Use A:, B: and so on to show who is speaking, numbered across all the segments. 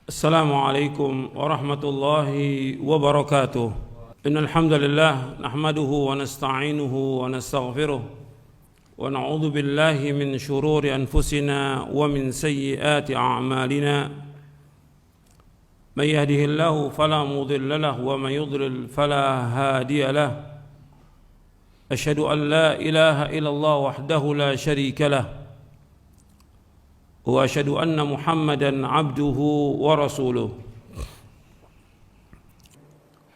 A: Assalamualaikum warahmatullahi wabarakatuh. Innal hamdalillah nahmaduhu wa nasta'inuhu wa nastaghfiruh wa na'udzu billahi min shururi anfusina wa min sayyiati a'malina. May yahdihillahu fala mudilla lahu wa may yudlil fala hadiya lahu. Asyhadu an la ilaha illallah wahdahu la syarika lahu wa asyhadu anna Muhammadan abduhu wa rasuluh.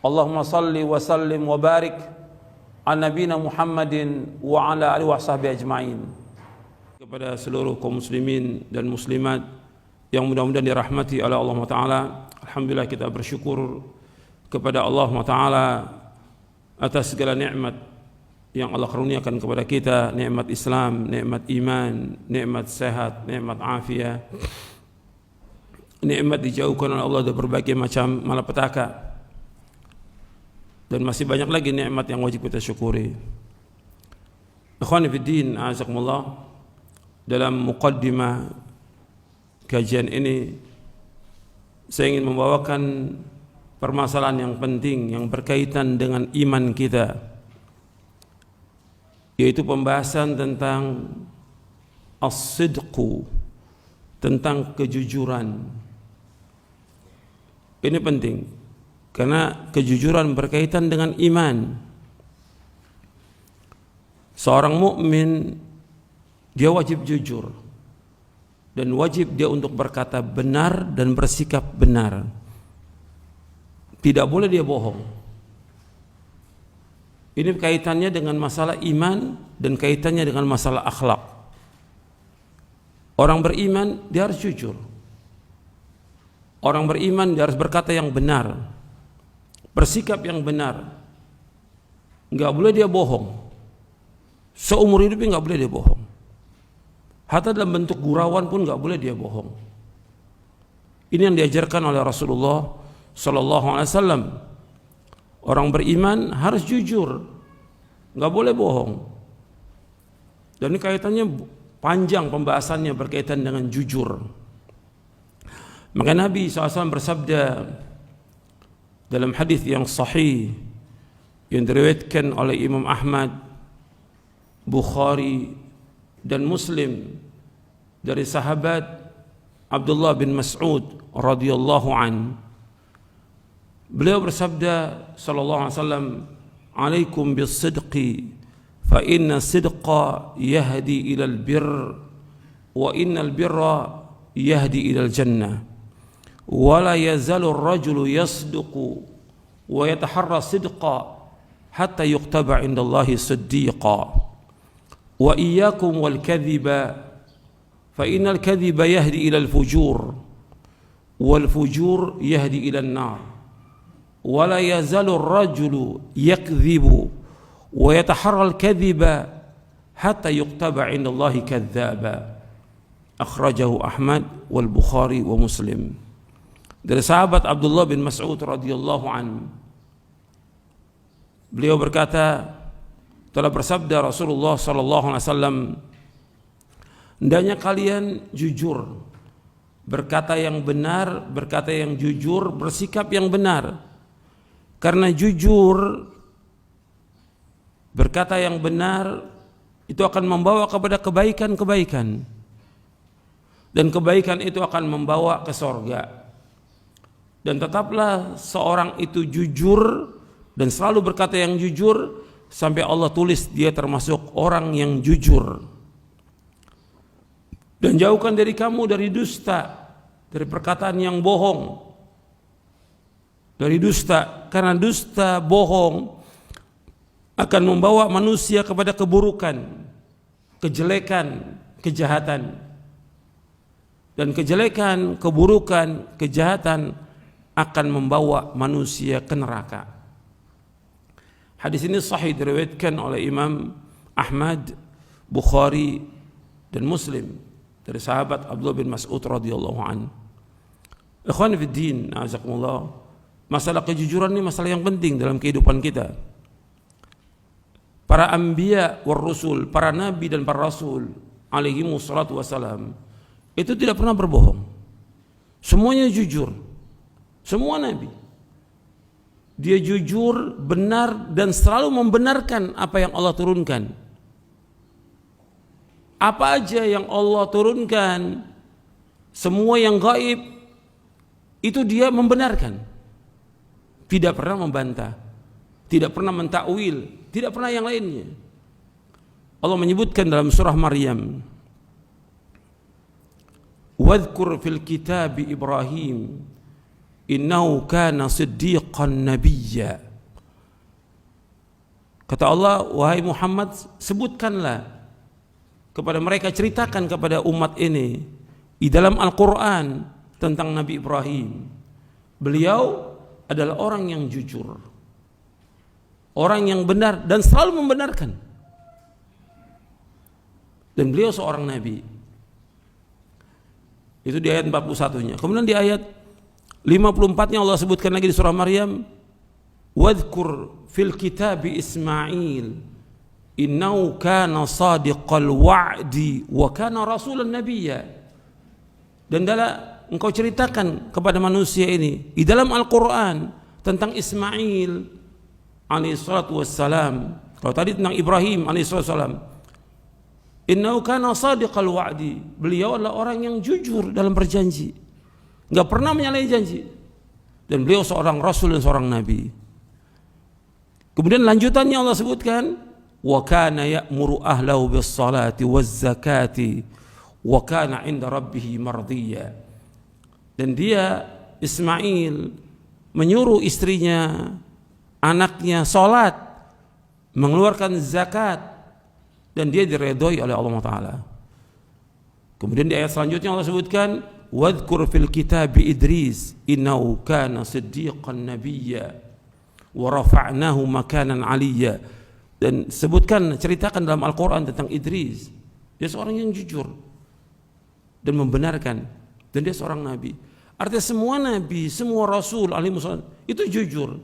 A: Allahumma salli wa sallim wa barik ala nabiyina Muhammadin wa ala alihi wa sahbihi ajma'in. Kepada seluruh kaum muslimin dan muslimat yang mudah-mudahan dirahmati oleh Allah Ta'ala, alhamdulillah kita bersyukur kepada Allah Ta'ala atas segala nikmat yang Allah karuniakan kepada kita, nikmat Islam, nikmat iman, nikmat sehat, nikmat afiat, nikmat dijauhkan oleh Allah dari berbagai macam malapetaka, dan masih banyak lagi nikmat yang wajib kita syukuri. Ikhwani fiddin, a'azakumullah, dalam muqaddimah kajian ini saya ingin membawakan permasalahan yang penting yang berkaitan dengan iman kita, yaitu pembahasan tentang as-sidqu, tentang kejujuran. Ini penting karena kejujuran berkaitan dengan iman. Seorang mukmin dia wajib jujur dan wajib dia untuk berkata benar dan bersikap benar. Tidak boleh dia bohong. Ini kaitannya dengan masalah iman dan kaitannya dengan masalah akhlak. Orang beriman dia harus jujur. Orang beriman dia harus berkata yang benar, bersikap yang benar. Enggak boleh dia bohong. Seumur hidupnya enggak boleh dia bohong. Hatta dalam bentuk gurauan pun enggak boleh dia bohong. Ini yang diajarkan oleh Rasulullah sallallahu alaihi wasallam. Orang beriman harus jujur, nggak boleh bohong. Dan ini kaitannya panjang pembahasannya berkaitan dengan jujur. Maka Nabi SAW bersabda dalam hadis yang sahih yang diriwayatkan oleh Imam Ahmad, Bukhari dan Muslim dari sahabat Abdullah bin Mas'ud radhiyallahu anhu. Beliau bersabda sallallahu alaihi wasallam, "Alaikum bis-sidqi fa inna sidqa yahdi ila al-birr wa innal birra yahdi ila al-jannah wa la yazalu ar-rajulu yasduqu wa yataharra sidqa hatta yuktaba 'inda Allahi siddiqa wa iyyakum wal kadhiba fa innal kadhiba yahdi ila al-fujur wal fujur yahdi ila an-nar ولا يزال الرجل يكذب ويتحرى الكذب حتى يكتب عند الله كذابا أخرجه أحمد والبخاري ومسلم. Dari sahabat Abdullah bin Mas'ud radhiyallahu anhu, beliau berkata, telah bersabda Rasulullah sallallahu alaihi wasallam, hendaknya kalian jujur, berkata yang benar, berkata yang jujur, bersikap yang benar. Karena jujur, berkata yang benar itu akan membawa kepada kebaikan-kebaikan, dan kebaikan itu akan membawa ke sorga. Dan tetaplah seorang itu jujur dan selalu berkata yang jujur sampai Allah tulis dia termasuk orang yang jujur. Dan jauhkan dari kamu dari dusta, dari perkataan yang bohong, dari dusta, karena dusta, bohong akan membawa manusia kepada keburukan, kejelekan, kejahatan. Dan kejelekan, keburukan, kejahatan akan membawa manusia ke neraka. Hadis ini sahih diriwayatkan oleh Imam Ahmad, Bukhari dan Muslim dari sahabat Abdullah bin Mas'ud radhiyallahu anhu. Ikhwan fiddin, a'azakumullah, masalah kejujuran ini masalah yang penting dalam kehidupan kita. Para anbiya war rusul, para nabi dan para rasul alaihi wassalatu wassalam, itu tidak pernah berbohong. Semuanya jujur. Semua nabi. Dia jujur, benar, dan selalu membenarkan apa yang Allah turunkan. Apa aja yang Allah turunkan, semua yang gaib, itu dia membenarkan. Tidak pernah membantah, tidak pernah mentakwil, tidak pernah yang lainnya. Allah menyebutkan dalam surah Maryam, "Wadhkur fil kitab Ibrahim innahu kana siddiqan nabiyya." Kata Allah, wahai Muhammad, sebutkanlah kepada mereka, ceritakan kepada umat ini di dalam Al-Quran tentang Nabi Ibrahim. Beliau adalah orang yang jujur, orang yang benar dan selalu membenarkan. Dan beliau seorang nabi. Itu di ayat 41-nya. Kemudian di ayat 54-nya Allah sebutkan lagi di surah Maryam, "Wadhkur fil kitabi Ismail innahu kana sadiqal wa'di wa kana rasulan nabiyya." Dan engkau ceritakan kepada manusia ini di dalam Al-Quran tentang Ismail alaihi salatu wassalam. Kalau tadi tentang Ibrahim alaihi salatu wassalam, innahu kana sadiqal wa'di. Beliau adalah orang yang jujur dalam berjanji, enggak pernah menyalahi janji. Dan beliau seorang rasul dan seorang nabi. Kemudian lanjutannya Allah sebutkan, wa kana ya'muru ahlahu bis salati waz zakati wa kana 'inda rabbih mardiyya. Dan dia Ismail menyuruh istrinya, anaknya salat, mengeluarkan zakat, dan dia diredoi oleh Allah Ta'ala. Kemudian di ayat selanjutnya Allah sebutkan, wadhkur fil kitabi Idris innahu kana siddiqan nabiyya wa rafa'nahu makanan aliyya. Dan sebutkan, ceritakan dalam Al-Quran tentang Idris. Dia seorang yang jujur dan membenarkan, dan dia seorang nabi. Artinya semua nabi, semua rasul alaihi wasallam itu jujur,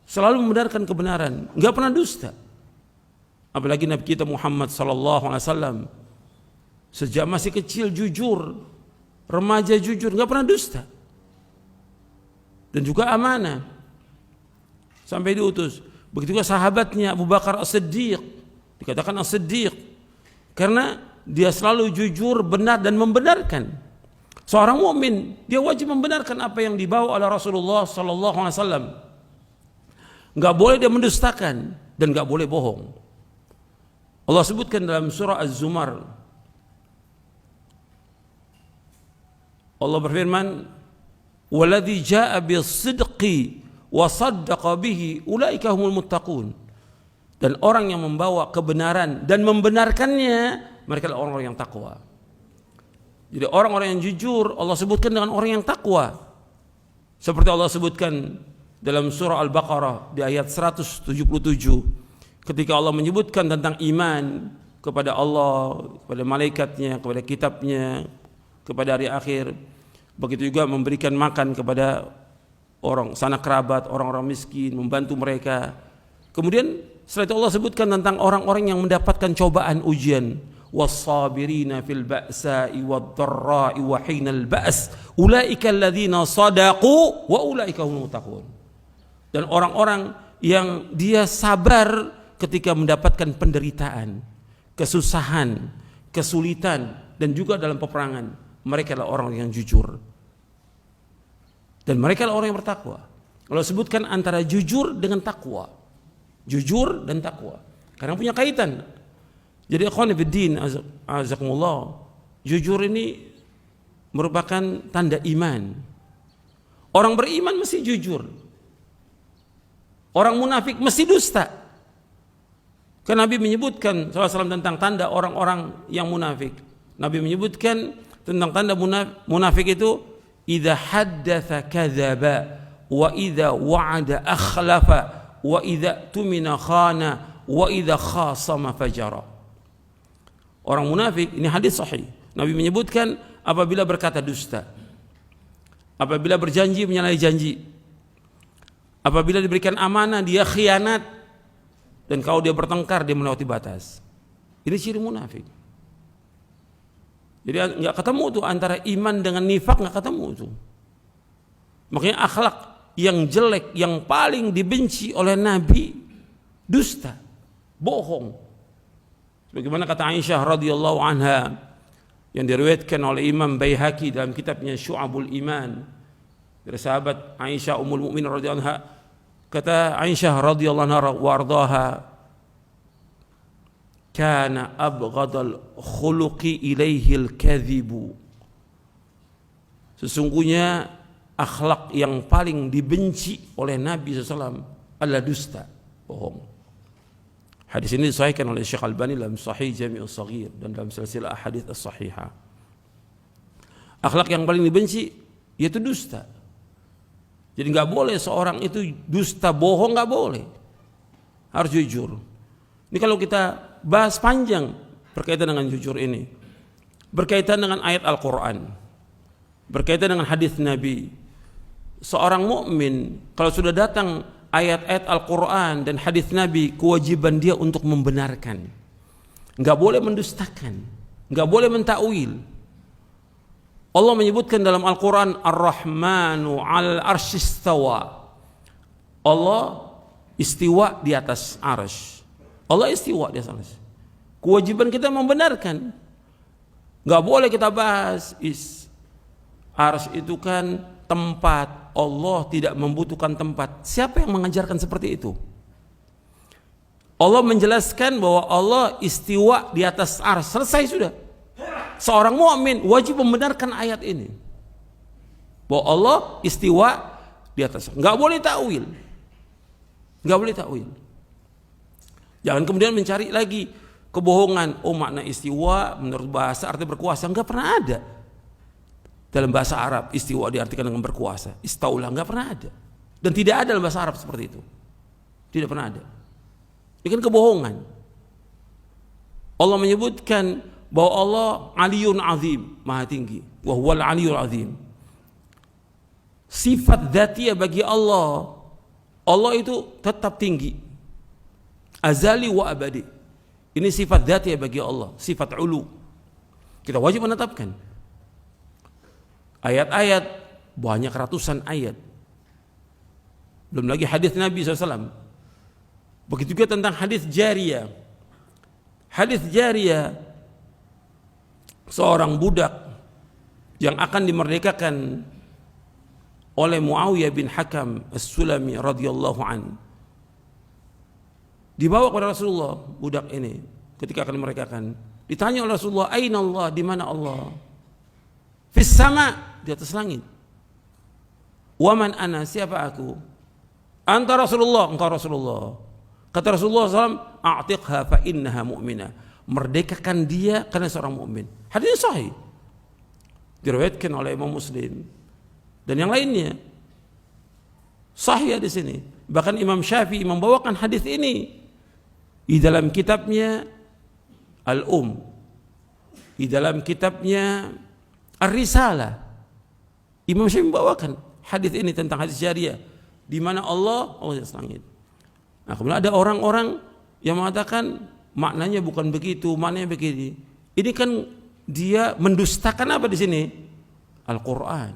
A: selalu membenarkan kebenaran, enggak pernah dusta. Apalagi Nabi kita Muhammad sallallahu alaihi wasallam, sejak masih kecil jujur, remaja jujur, enggak pernah dusta. Dan juga amanah sampai diutus. Begitu juga sahabatnya Abu Bakar As-Siddiq, dikatakan As-Siddiq karena dia selalu jujur, benar dan membenarkan. Seorang mukmin dia wajib membenarkan apa yang dibawa oleh Rasulullah sallallahu alaihi wasallam. Enggak boleh dia mendustakan dan enggak boleh bohong. Allah sebutkan dalam surah Az-Zumar, Allah berfirman, "Walladzi jaa'a bis-sidqi wa saddaqa bihi ulaika humul muttaqun." Dan orang yang membawa kebenaran dan membenarkannya, mereka adalah orang-orang yang takwa. Jadi orang-orang yang jujur Allah sebutkan dengan orang yang takwa. Seperti Allah sebutkan dalam surah Al-Baqarah di ayat 177. Ketika Allah menyebutkan tentang iman kepada Allah, kepada malaikatnya, kepada kitabnya, kepada hari akhir, begitu juga memberikan makan kepada orang sanak kerabat, orang-orang miskin, membantu mereka. Kemudian setelah itu Allah sebutkan tentang orang-orang yang mendapatkan cobaan ujian, was-sabirina fil ba'sa'i wad-dharra'i wa hinal ba's ulaika alladzina sadaqu wa ulaika humul muttaqun. Dan orang-orang yang dia sabar ketika mendapatkan penderitaan, kesusahan, kesulitan, dan juga dalam peperangan, mereka adalah orang yang jujur. Dan mereka adalah orang yang bertakwa. Kalau sebutkan antara jujur dengan takwa, jujur dan takwa, karena punya kaitan. Jadi ikhwan fillah, azakumullah, jujur ini merupakan tanda iman. Orang beriman mesti jujur. Orang munafik mesti dusta. Karena Nabi menyebutkan SAW tentang tanda orang-orang yang munafik. Nabi menyebutkan tentang tanda munafik itu, idza haddatsa kadzaba wa idza wa'ada akhlafa wa idza tumina khana wa idza khasama fajara. Orang munafik, ini hadis sahih. Nabi menyebutkan apabila berkata dusta, apabila berjanji menyalahi janji, apabila diberikan amanah dia khianat, dan kalau dia bertengkar dia melewati batas. Ini ciri munafik. Jadi nggak ketemu tuh antara iman dengan nifak, nggak ketemu tuh. Makanya akhlak yang jelek, yang paling dibenci oleh Nabi, dusta, bohong. Sebagaimana kata Aisyah radhiyallahu anha yang diriwayatkan oleh Imam Baihaqi dalam kitabnya Syu'abul Iman dari sahabat Aisyah Ummul Mukminin radhiyallahu anha, kata Aisyah radhiyallahu anha wardaha, kana abghadal khuluqi ilaihil kadhibu, sesungguhnya akhlak yang paling dibenci oleh Nabi SAW adalah dusta, bohong. Hadis ini disahihkan oleh Syekh Albani dalam Sahih Jami'us Shaghir dan dalam silsilah ahadits as-sahihah. Akhlak yang paling dibenci yaitu dusta. Jadi nggak boleh seorang itu dusta, bohong, nggak boleh, harus jujur. Ini kalau kita bahas panjang berkaitan dengan jujur ini, berkaitan dengan ayat Al-Quran, berkaitan dengan hadis Nabi. Seorang mukmin kalau sudah datang ayat-ayat Al-Quran dan hadis Nabi, kewajiban dia untuk membenarkan, nggak boleh mendustakan, nggak boleh mentakwil. Allah menyebutkan dalam Al-Quran, Ar-Rahmanu 'alal arsy istawa. Allah istiwa di atas arsy. Allah istiwa di atas arsy. Kewajiban kita membenarkan. Nggak boleh kita bahas arsy itu kan tempat, Allah tidak membutuhkan tempat. Siapa yang mengajarkan seperti itu? Allah menjelaskan bahwa Allah istiwa di atas arsy. Selesai sudah. Seorang mukmin wajib membenarkan ayat ini, bahwa Allah istiwa di atas. Nggak boleh takwil, nggak boleh takwil. Jangan kemudian mencari lagi kebohongan. Oh, makna istiwa menurut bahasa arti berkuasa, nggak pernah ada dalam bahasa Arab. Istiwa diartikan dengan berkuasa, istaulah, nggak pernah ada, dan tidak ada dalam bahasa Arab seperti itu, tidak pernah ada. Ini kan kebohongan. Allah menyebutkan bahwa Allah Aliyun Azim, maha tinggi, wa huwal Aliyul Azim. Sifat dzatiyah bagi Allah, Allah itu tetap tinggi, azali wa abadi. Ini sifat dzatiyah bagi Allah, sifat ulu. Kita wajib menetapkan. Ayat-ayat banyak, ratusan ayat, belum lagi hadis Nabi SAW. Begitu juga tentang hadis jariyah. Hadis jariyah, seorang budak yang akan dimerdekakan oleh Muawiyah bin Hakam As-Sulami radhiyallahu an, dibawa kepada Rasulullah. Budak ini ketika akan dimerdekakan ditanya oleh Rasulullah, aina Allah, di mana Allah? Fis sama, di atas langit. Wa man ana, siapa aku? Anta Rasulullah, engkau Rasulullah. Kata Rasulullah SAW, a'tiqha fa innaha mu'minah, merdekakan dia karena seorang mukmin. Hadis sahih, diriwayatkan oleh Imam Muslim dan yang lainnya. Sahih di sini. Bahkan Imam Syafi'i membawakan hadis ini di dalam kitabnya di dalam kitabnya Ar-Risalah. Imam Syafi'i membawakan hadis ini tentang hadis jariyah, di mana Allah di atas langit. Nah, kemudian ada orang-orang yang mengatakan maknanya bukan begitu, maknanya begini. Ini kan dia mendustakan apa di sini? Al-Quran,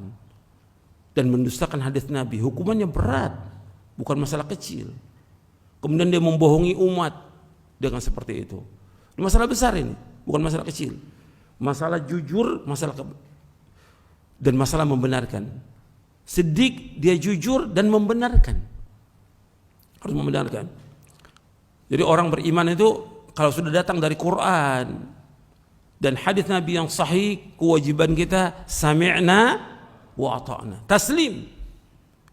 A: dan mendustakan hadis Nabi. Hukumannya berat, bukan masalah kecil. Kemudian dia membohongi umat dengan seperti itu. Ini masalah besar, ini bukan masalah kecil. Masalah jujur, dan masalah membenarkan. Siddiq, dia jujur dan membenarkan, harus membenarkan. Jadi orang beriman itu kalau sudah datang dari Quran dan hadis Nabi yang sahih, kewajiban kita sami'na wa ata'na, taslim.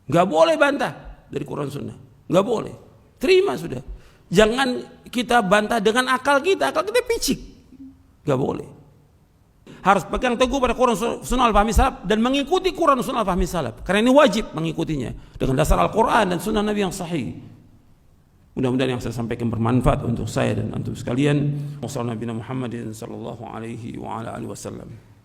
A: Nggak boleh bantah dari Quran Sunnah, nggak boleh, terima sudah. Jangan kita bantah dengan akal kita picik, nggak boleh. Harus pegang teguh pada Quran Sunnah al-Fahmi Salaf dan mengikuti Quran Sunnah al-Fahmi Salaf, karena ini wajib mengikutinya dengan dasar Al-Quran dan Sunnah Nabi yang sahih. Mudah-mudahan yang saya sampaikan bermanfaat untuk saya dan antum sekalian. Wassalamualaikum warahmatullahi wabarakatuh.